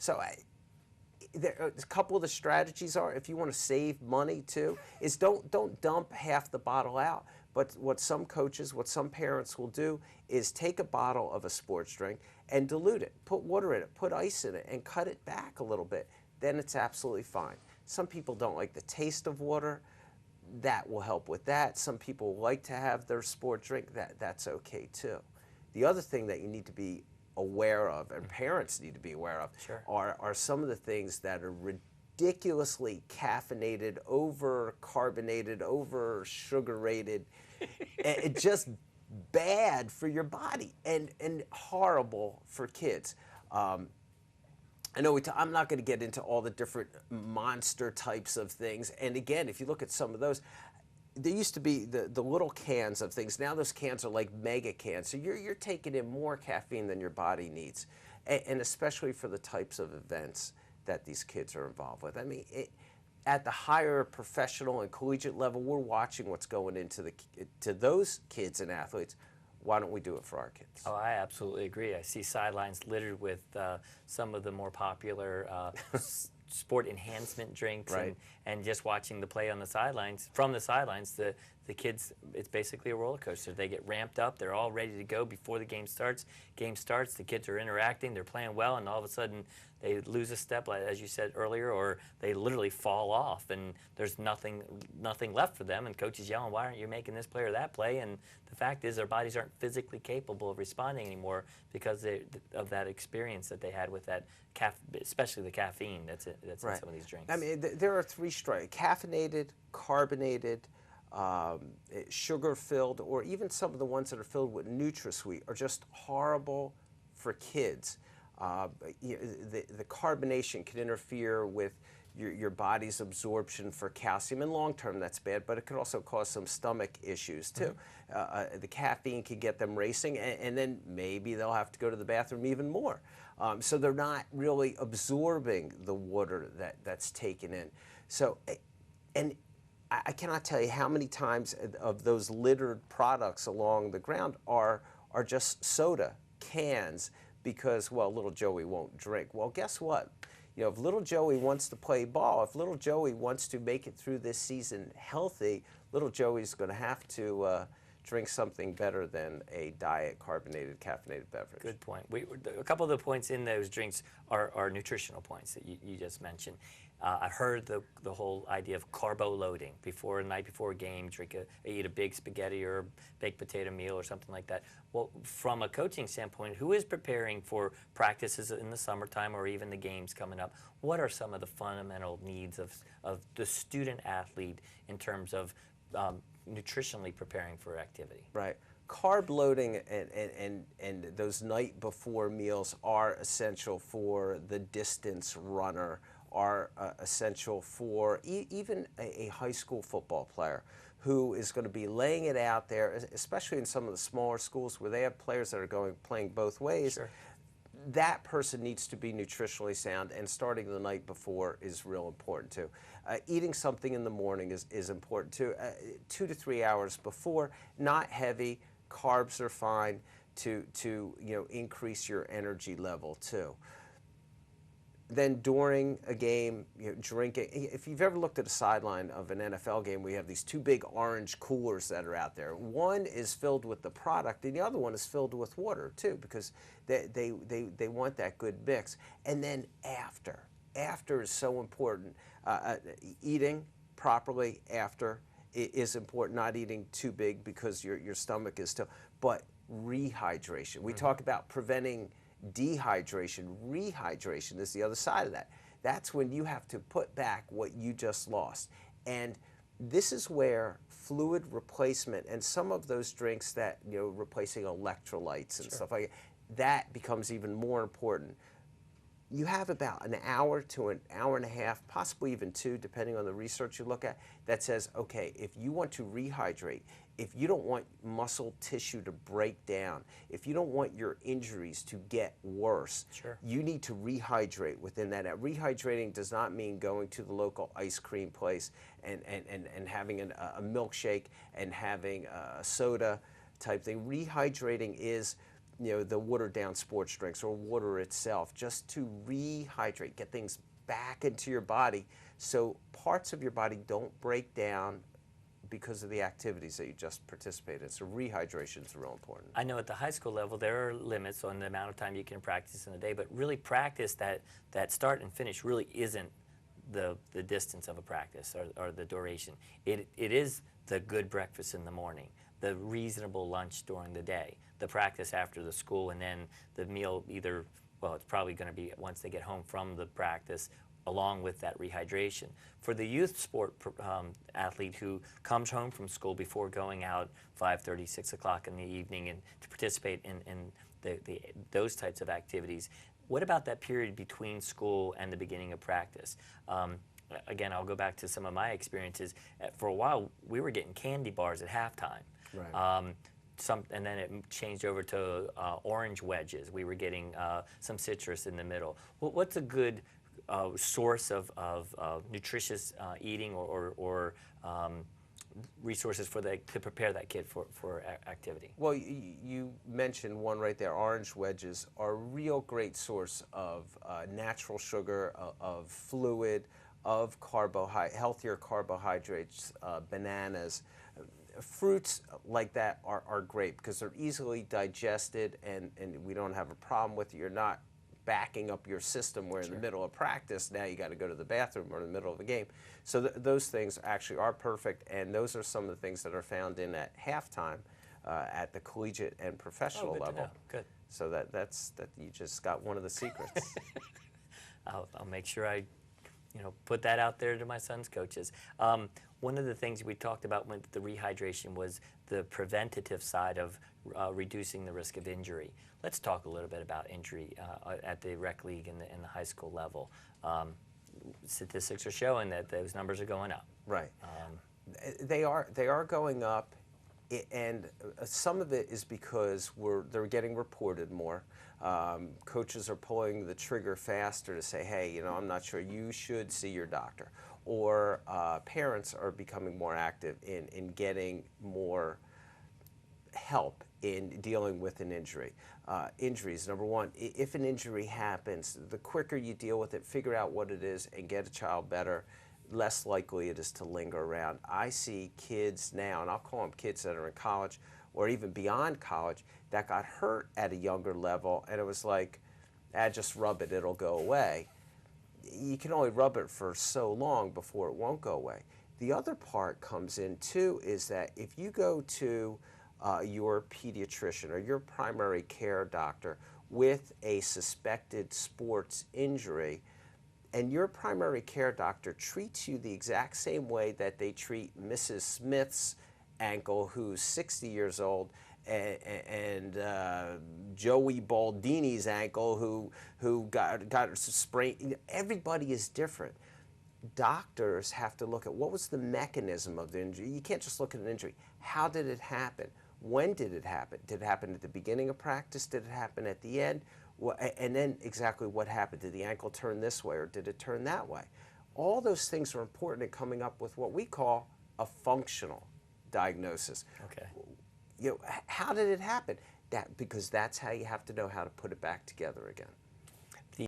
So a couple of the strategies are, if you want to save money too, is don't dump half the bottle out. But what some coaches, what some parents will do is take a bottle of a sports drink and dilute it, put water in it, put ice in it, and cut it back a little bit. Then it's absolutely fine. Some people don't like the taste of water. That will help with that. Some people like to have their sport drink. That's okay too. The other thing that you need to be aware of, and parents need to be aware of, Sure. are some of the things that are ridiculously caffeinated, over-carbonated, over-sugar-rated, and just bad for your body and horrible for kids. I know I'm not going to get into all the different monster types of things. And again, if you look at some of those, there used to be the little cans of things. Now those cans are like mega cans. So you're taking in more caffeine than your body needs. And especially for the types of events that these kids are involved with. I mean, at the higher professional and collegiate level, we're watching what's going into to those kids and athletes. Why don't we do it for our kids? Oh, I absolutely agree. I see sidelines littered with some of the more popular sport enhancement drinks, Right. and just watching the play on the sidelines. From the sidelines, the kids, it's basically a roller coaster. They get ramped up. They're all ready to go before the game starts. Game starts, the kids are interacting, they're playing well, and all of a sudden they lose a step, like, as you said earlier, or they literally fall off, and there's nothing left for them, and coach is yelling, why aren't you making this play or that play? And the fact is their bodies aren't physically capable of responding anymore because of that experience that they had with that, especially the caffeine that's Right. in some of these drinks. I mean, there are three strikes: caffeinated, carbonated, sugar-filled, or even some of the ones that are filled with NutraSweet are just horrible for kids. The carbonation can interfere with your body's absorption for calcium. In long term, that's bad, but it could also cause some stomach issues too. The caffeine could get them racing, and then maybe they'll have to go to the bathroom even more. So they're not really absorbing the water that's taken in. So, and I cannot tell you how many times of those littered products along the ground are just soda cans because, well, little Joey won't drink. Well, guess what? You know, if little Joey wants to play ball, if little Joey wants to make it through this season healthy, little Joey's going to have to drink something better than a diet carbonated, caffeinated beverage. Good point. A couple of the points in those drinks are nutritional points that you just mentioned. I've heard the whole idea of carbo loading. The night before a game, eat a big spaghetti or baked potato meal or something like that. Well, from a coaching standpoint, who is preparing for practices in the summertime or even the games coming up? What are some of the fundamental needs of the student athlete in terms of nutritionally preparing for activity? Right. Carb loading and those night before meals are essential for the distance runner, are essential for even a high school football player who is going to be laying it out there, especially in some of the smaller schools where they have players that are playing both ways. Sure. That person needs to be nutritionally sound, and starting the night before is real important too. Eating something in the morning is important too. 2 to 3 hours before, not heavy. Carbs are fine to increase your energy level too. Then during a game, drinking. If you've ever looked at a sideline of an NFL game, we have these two big orange coolers that are out there. One is filled with the product, and the other one is filled with water too, because they want that good mix. And then after is so important. Eating properly after is important. Not eating too big because your stomach is still. But rehydration. We talk about preventing dehydration. Rehydration is the other side of that. That's when you have to put back what you just lost. And this is where fluid replacement and some of those drinks that, replacing electrolytes and stuff like that becomes even more important. You have about an hour to an hour and a half, possibly even 2, depending on the research you look at, that says, okay, if you want to rehydrate, if you don't want muscle tissue to break down, if you don't want your injuries to get worse, you need to rehydrate within that. Now, rehydrating does not mean going to the local ice cream place and having a milkshake and having a soda type thing. Rehydrating is the watered down sports drinks or water itself, just to rehydrate, get things back into your body so parts of your body don't break down because of the activities that you just participated in. So rehydration is real important. I know at the high school level there are limits on the amount of time you can practice in a day, but really practice, that start and finish really isn't the distance of a practice or the duration. It is the good breakfast in the morning, the reasonable lunch during the day, the practice after the school, and then the meal either, well, it's probably going to be once they get home from the practice, along with that rehydration. For the youth sport athlete who comes home from school before going out 5:30, 6 o'clock in the evening and to participate in those types of activities, what about that period between school and the beginning of practice? Again, I'll go back to some of my experiences. For a while, we were getting candy bars at halftime. Right. And then it changed over to orange wedges. We were getting some citrus in the middle. What's a good source of nutritious eating or resources to prepare that kid for activity? Well, you mentioned one right there. Orange wedges are a real great source of natural sugar, of fluid, of healthier carbohydrates, bananas. Fruits like that are great because they're easily digested and we don't have a problem with it. You're not backing up your system where in the middle of practice now you got to go to the bathroom or in the middle of a game. So those things actually are perfect, and those are some of the things that are found in at halftime at the collegiate and professional Good to level. know. Good. So that's you just got one of the secrets. I'll make sure I put that out there to my son's coaches. One of the things we talked about with the rehydration was the preventative side of reducing the risk of injury. Let's talk a little bit about injury at the rec league and the high school level. Statistics are showing that those numbers are going up. Right. They are going up, and some of it is because they're getting reported more. Coaches are pulling the trigger faster to say, hey, I'm not sure, you should see your doctor. Or parents are becoming more active in getting more help in dealing with an injury. Injuries, number one, if an injury happens, the quicker you deal with it, figure out what it is, and get a child better, less likely it is to linger around. I see kids now, and I'll call them kids that are in college or even beyond college, that got hurt at a younger level, and it was like, just rub it, it'll go away. You can only rub it for so long before it won't go away. The other part comes in too is that if you go to your pediatrician or your primary care doctor with a suspected sports injury, and your primary care doctor treats you the exact same way that they treat Mrs. Smith's ankle, who's 60 years old, and Joey Baldini's ankle, who got sprained. Everybody is different. Doctors have to look at what was the mechanism of the injury. You can't just look at an injury. How did it happen? When did it happen? Did it happen at the beginning of practice? Did it happen at the end? And then exactly what happened. Did the ankle turn this way or did it turn that way? All those things are important in coming up with what we call a functional diagnosis. Okay. How did it happen? Because that's how you have to know how to put it back together again.